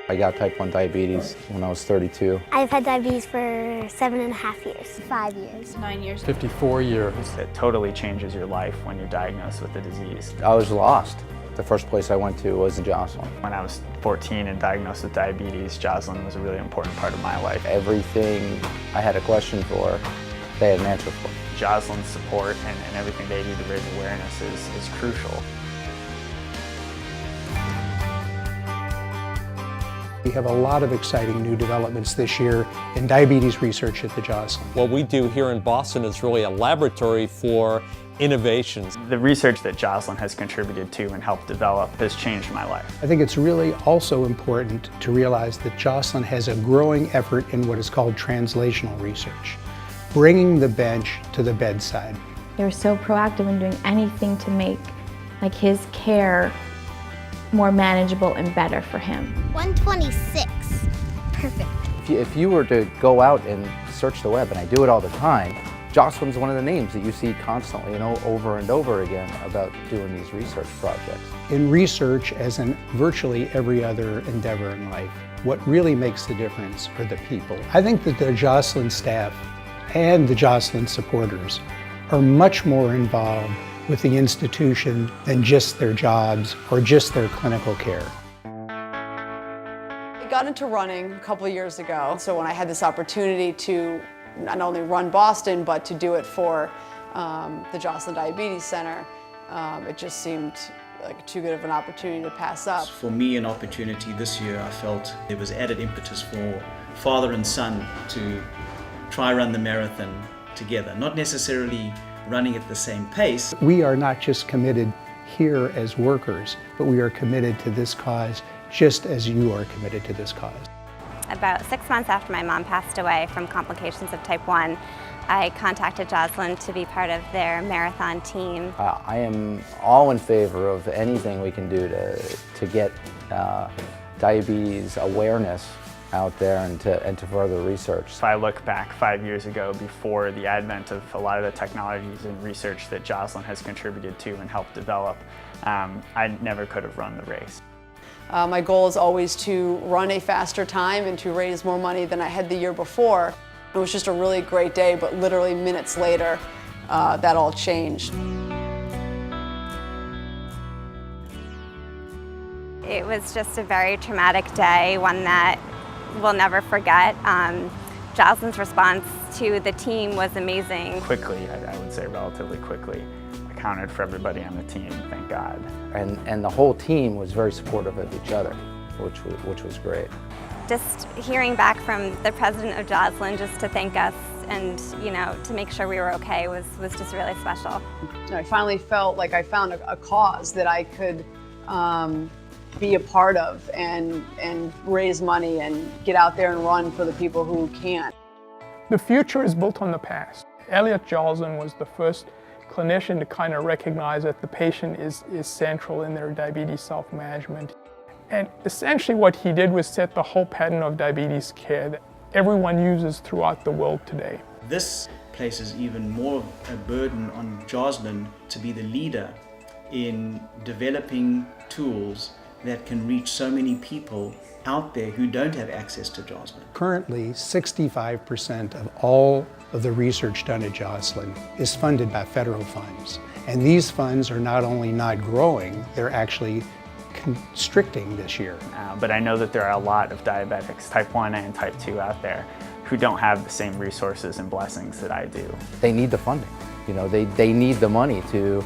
I got type 1 diabetes when I was 32. I've had diabetes for 7.5 years. 5 years. 9 years. 54 years. It totally changes your life when you're diagnosed with the disease. I was lost. The first place I went to was in Joslin. When I was 14 and diagnosed with diabetes, Joslin was a really important part of my life. Everything I had a question for, they had an answer for. Joslin's support and everything they do to raise awareness is crucial. We have a lot of exciting new developments this year in diabetes research at the Joslin. What we do here in Boston is really a laboratory for innovations. The research that Joslin has contributed to and helped develop has changed my life. I think it's really also important to realize that Joslin has a growing effort in what is called translational research, bringing the bench to the bedside. They're so proactive in doing anything to make his care more manageable and better for him. 126. Perfect. If you were to go out and search the web, and I do it all the time, Joslin's one of the names that you see constantly, over and over again about doing these research projects. In research, as in virtually every other endeavor in life, what really makes the difference are the people. I think that the Joslin staff and the Joslin supporters are much more involved with the institution than just their jobs or just their clinical care. I got into running a couple of years ago, so when I had this opportunity to not only run Boston, but to do it for the Joslin Diabetes Center, it just seemed like too good of an opportunity to pass up. For me, an opportunity this year, I felt there was added impetus for father and son to try run the marathon together, not necessarily running at the same pace. We are not just committed here as workers, but we are committed to this cause just as you are committed to this cause. About 6 months after my mom passed away from complications of type 1, I contacted Joslin to be part of their marathon team. I am all in favor of anything we can do to get diabetes awareness out there and to further research. If I look back 5 years ago, before the advent of a lot of the technologies and research that Joslin has contributed to and helped develop, I never could have run the race. My goal is always to run a faster time and to raise more money than I had the year before. It was just a really great day, but literally minutes later, that all changed. It was just a very traumatic day, one that we'll never forget. Joslin's response to the team was amazing. Quickly, I would say relatively quickly, accounted for everybody on the team, thank God. And the whole team was very supportive of each other, which was great. Just hearing back from the president of Joslin just to thank us and to make sure we were okay was just really special. I finally felt like I found a cause that I could be a part of and raise money and get out there and run for the people who can't. The future is built on the past. Elliot Joslin was the first clinician to kind of recognize that the patient is central in their diabetes self-management. And essentially what he did was set the whole pattern of diabetes care that everyone uses throughout the world today. This places even more of a burden on Joslin to be the leader in developing tools that can reach so many people out there who don't have access to Joslin. Currently, 65% of all of the research done at Joslin is funded by federal funds. And these funds are not only not growing, they're actually constricting this year. But I know that there are a lot of diabetics, type 1 and type 2 out there, who don't have the same resources and blessings that I do. They need the funding. They need the money to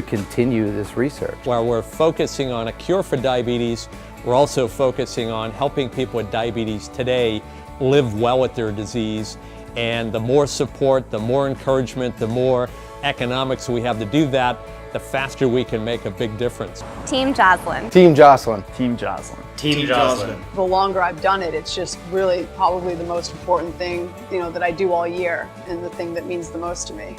continue this research. While we're focusing on a cure for diabetes, we're also focusing on helping people with diabetes today live well with their disease. And the more support, the more encouragement, the more economics we have to do that, the faster we can make a big difference. Team Joslin. Team Joslin. Team Joslin. Team Joslin. The longer I've done it, it's just really probably the most important thing that I do all year and the thing that means the most to me.